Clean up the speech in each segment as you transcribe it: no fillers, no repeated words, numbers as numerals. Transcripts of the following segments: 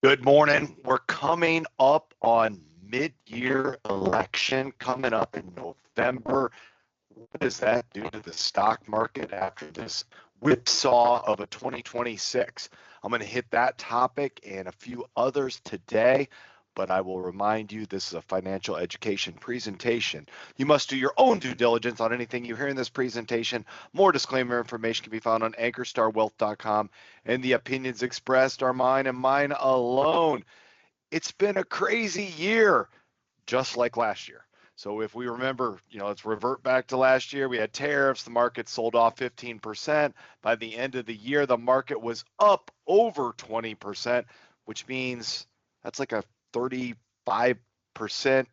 Good morning. We're coming up on mid-year election coming up in November. What does that do to the stock market after this whipsaw of a 2026? I'm going to hit that topic and a few others today, but I will remind you this is a financial education presentation. You must do your own due diligence on anything you hear in this presentation. More disclaimer information can be found on AnkerstarWealth.com, and the opinions expressed are mine and mine alone. It's been a crazy year, just like last year. So if we remember, let's revert back to last year. We had tariffs. The market sold off 15%. By the end of the year, the market was up over 20%, which means that's like a 35%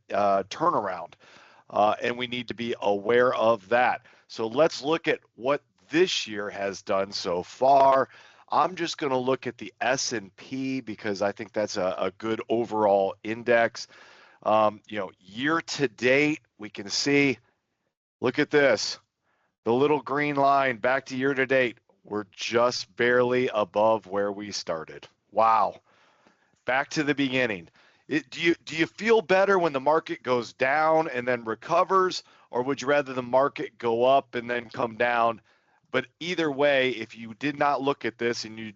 turnaround. And we need to be aware of that. So let's look at what this year has done so far. I'm just going to look at the S&P because I think that's a good overall index. Year to date, we can see, look at this, the little green line back to year to date. We're just barely above where we started. Wow. Back to the beginning. Do you feel better when the market goes down and then recovers, or would you rather the market go up and then come down? But either way, if you did not look at this and you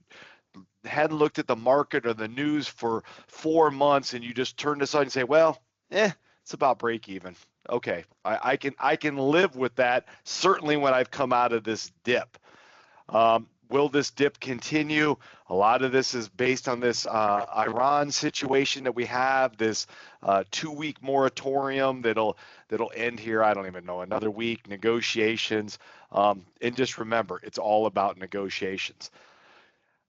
hadn't looked at the market or the news for 4 months and you just turned aside and say, well, it's about break even. Okay, I can live with that, certainly when I've come out of this dip. Will this dip continue? A lot of this is based on this Iran situation that we have, this 2-week moratorium that'll end here, I don't even know, another week, negotiations. And just remember, it's all about negotiations.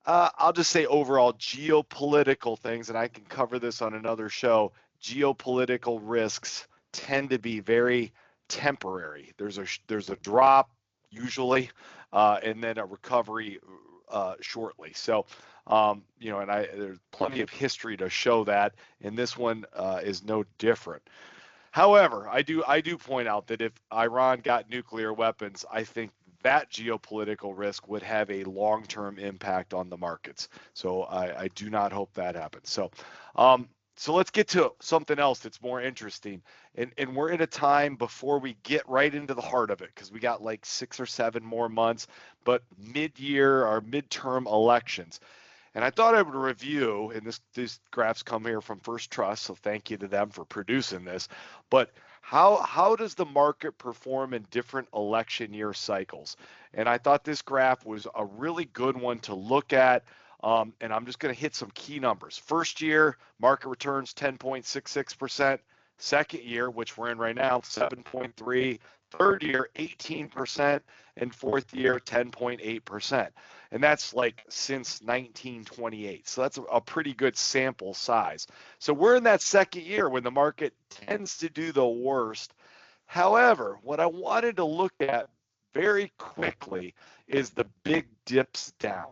I'll just say overall geopolitical things, and I can cover this on another show. Geopolitical risks tend to be very temporary. There's a drop usually, and then a recovery shortly. So, and there's plenty of history to show that, and this one is no different. However, I do point out that if Iran got nuclear weapons, I think that geopolitical risk would have a long-term impact on the markets. So I do not hope that happens. So let's get to something else that's more interesting. And we're in a time before we get right into the heart of it, because we got like 6 or 7 more months, but mid-year or midterm elections. And I thought I would review, and these graphs come here from First Trust, so thank you to them for producing this, but how does the market perform in different election year cycles? And I thought this graph was a really good one to look at. And I'm just going to hit some key numbers. First year, market returns 10.66%. Second year, which we're in right now, 7.3%. Third year, 18%. And fourth year, 10.8%. And that's like since 1928. So that's a pretty good sample size. So we're in that second year when the market tends to do the worst. However, what I wanted to look at very quickly is the big dips down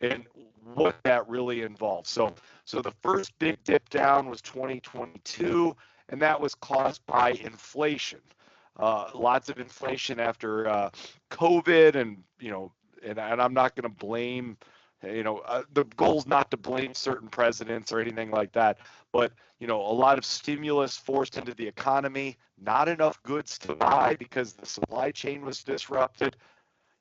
and what that really involves. So the first big dip down was 2022, and that was caused by inflation. Lots of inflation after COVID, and and I'm not going to blame. The goal is not to blame certain presidents or anything like that, but a lot of stimulus forced into the economy, not enough goods to buy because the supply chain was disrupted.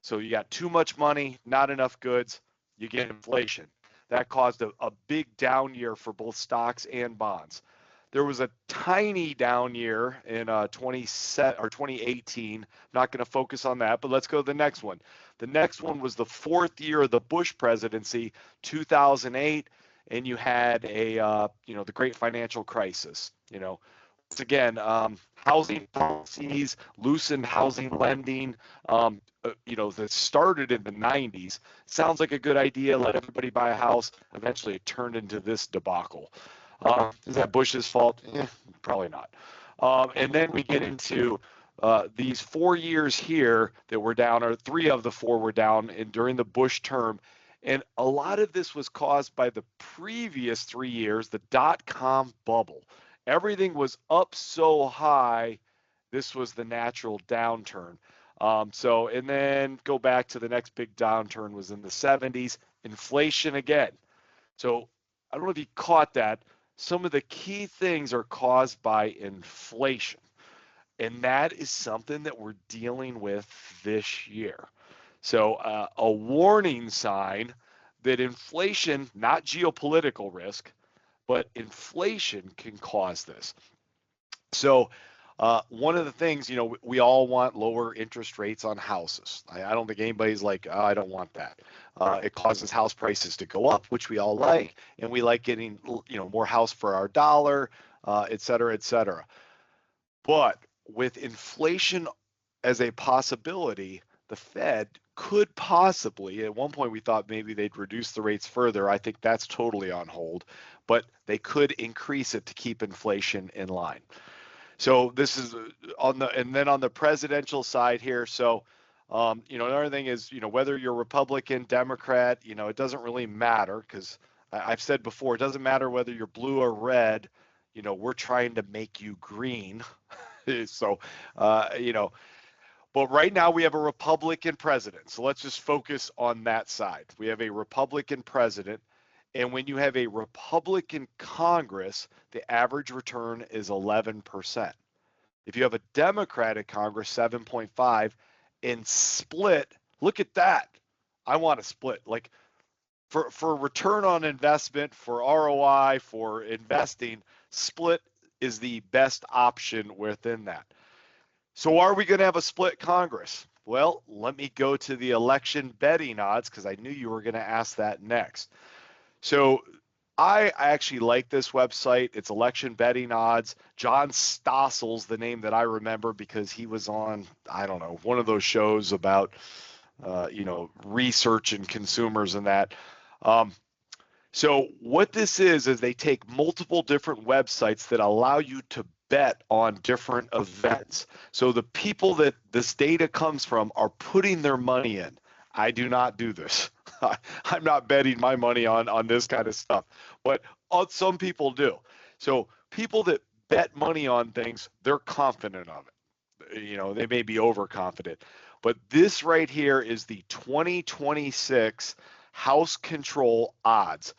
So you got too much money, not enough goods. You get inflation. That caused a big down year for both stocks and bonds. There was a tiny down year in 2018. I'm not going to focus on that, but let's go to the next one. The next one was the fourth year of the Bush presidency, 2008, and you had the great financial crisis. Once again, housing policies, loosened housing lending, that started in the 90s. Sounds like a good idea. Let everybody buy a house. Eventually, it turned into this debacle. Is that Bush's fault? Probably not. And then we get into these 4 years here that were down, or 3 of the 4 were down during the Bush term. And a lot of this was caused by the previous 3 years, the dot-com bubble. Everything was up so high, this was the natural downturn. And then go back to the next big downturn was in the 70s, inflation again. So I don't know if you caught that. Some of the key things are caused by inflation. And that is something that we're dealing with this year. So a warning sign that inflation, not geopolitical risk, but inflation can cause this. So one of the things, we all want lower interest rates on houses. I don't think anybody's like, oh, I don't want that. It causes house prices to go up, which we all like, and we like getting, more house for our dollar, et cetera, et cetera. But with inflation as a possibility, the Fed could possibly, at one point we thought maybe they'd reduce the rates further. I think that's totally on hold, but they could increase it to keep inflation in line. So this is and then on the presidential side here. So, another thing is, whether you're Republican, Democrat, it doesn't really matter, because I've said before, it doesn't matter whether you're blue or red. We're trying to make you green. So, but right now we have a Republican president. So let's just focus on that side. We have a Republican president. And when you have a Republican Congress, the average return is 11%. If you have a Democratic Congress, 7.5, and split, look at that. I want to split. Like for return on investment, for ROI, for investing, split is the best option within that. So are we going to have a split Congress? Well, let me go to the election betting odds, because I knew you were going to ask that next. So I actually like this website. It's election betting odds. John Stossel's the name that I remember, because he was on, I don't know, one of those shows about, research and consumers and that. So what this is they take multiple different websites that allow you to bet on different events. So the people that this data comes from are putting their money in. I do not do this. I'm not betting my money on this kind of stuff, but some people do. So people that bet money on things, they're confident of it. They may be overconfident, but this right here is the 2026 House control odds.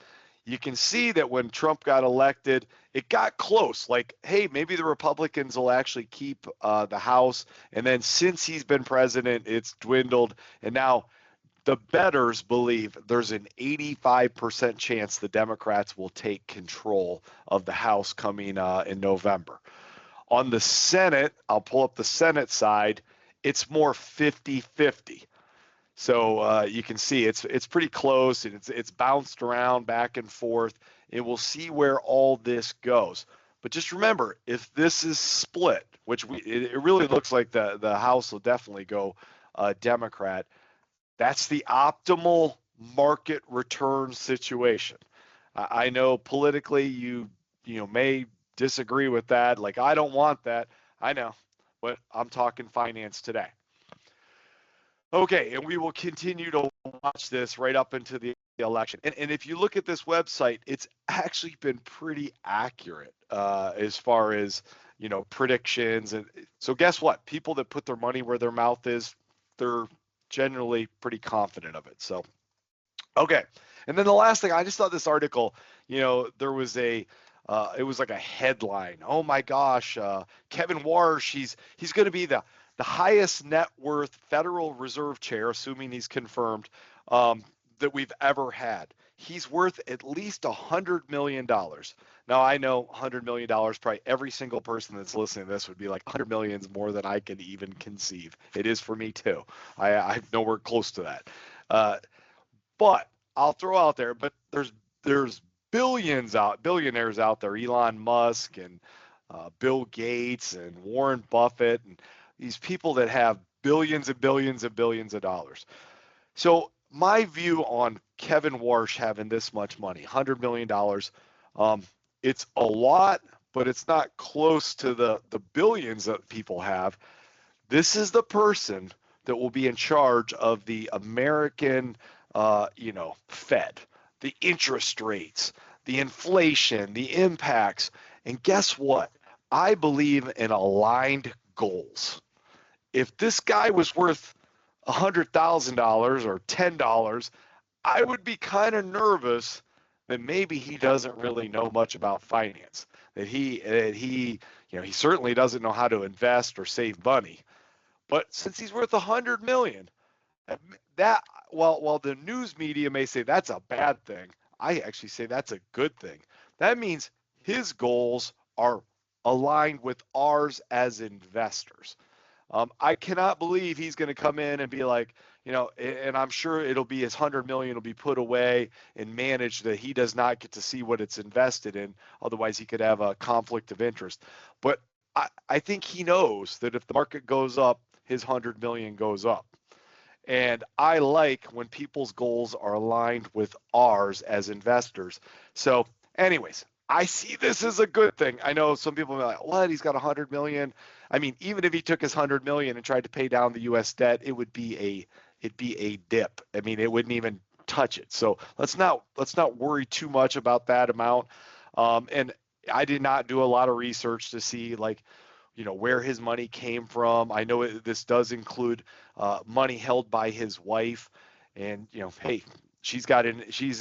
You can see that when Trump got elected, it got close. Like, hey, maybe the Republicans will actually keep the House. And then since he's been president, it's dwindled. And now the bettors believe there's an 85% chance the Democrats will take control of the House coming in November. On the Senate, I'll pull up the Senate side, it's more 50-50. So you can see it's pretty close, and it's bounced around back and forth, and we'll see where all this goes. But just remember, if this is split, which it really looks like the House will definitely go Democrat, that's the optimal market return situation. I know politically you may disagree with that. Like, I don't want that. I know, but I'm talking finance today. Okay, and we will continue to watch this right up into the election. And if you look at this website, it's actually been pretty accurate as far as, predictions. And so guess what? People that put their money where their mouth is, they're generally pretty confident of it. So, okay. And then the last thing, I just thought this article, there was it was like a headline. Oh my gosh, Kevin Warsh, he's going to be the highest net worth Federal Reserve chair, assuming he's confirmed, that we've ever had. He's worth at least $100 million. Now, I know $100 million, probably every single person that's listening to this would be like, $100 million is more than I can even conceive. It is for me too. I'm nowhere close to that. But I'll throw out there, but there's billionaires out there, Elon Musk and Bill Gates and Warren Buffett, and these people that have billions and billions and billions of dollars. So my view on Kevin Warsh having this much money, $100 million, it's a lot, but it's not close to the billions that people have. This is the person that will be in charge of the American, Fed, the interest rates, the inflation, the impacts. And guess what? I believe in aligned goals. If this guy was worth $100,000 or $10, I would be kind of nervous then maybe he doesn't really know much about finance. That he he certainly doesn't know how to invest or save money. But since he's worth 100 million, that while the news media may say that's a bad thing, I actually say that's a good thing. That means his goals are aligned with ours as investors. I cannot believe he's going to come in and be like, and I'm sure it'll be his 100 million will be put away and managed that he does not get to see what it's invested in. Otherwise, he could have a conflict of interest. But I think he knows that if the market goes up, his 100 million goes up. And I like when people's goals are aligned with ours as investors. So, anyways, I see this as a good thing. I know some people are like, what? He's got 100 million. I mean, even if he took his 100 million and tried to pay down the US debt, it'd be a dip. I mean, it wouldn't even touch it. So let's not worry too much about that amount. And I did not do a lot of research to see like where his money came from. I know this does include money held by his wife, and hey, she's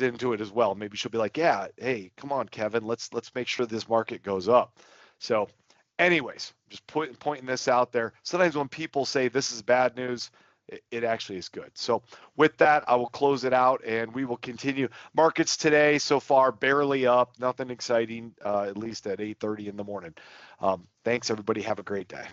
into it as well. Maybe she'll be like, yeah, hey, come on, Kevin, let's make sure this market goes up. So, anyways, just pointing this out there. Sometimes when people say this is bad news, it actually is good. So with that, I will close it out and we will continue. Markets today so far barely up, nothing exciting, at least at 8:30 in the morning. Thanks everybody. Have a great day.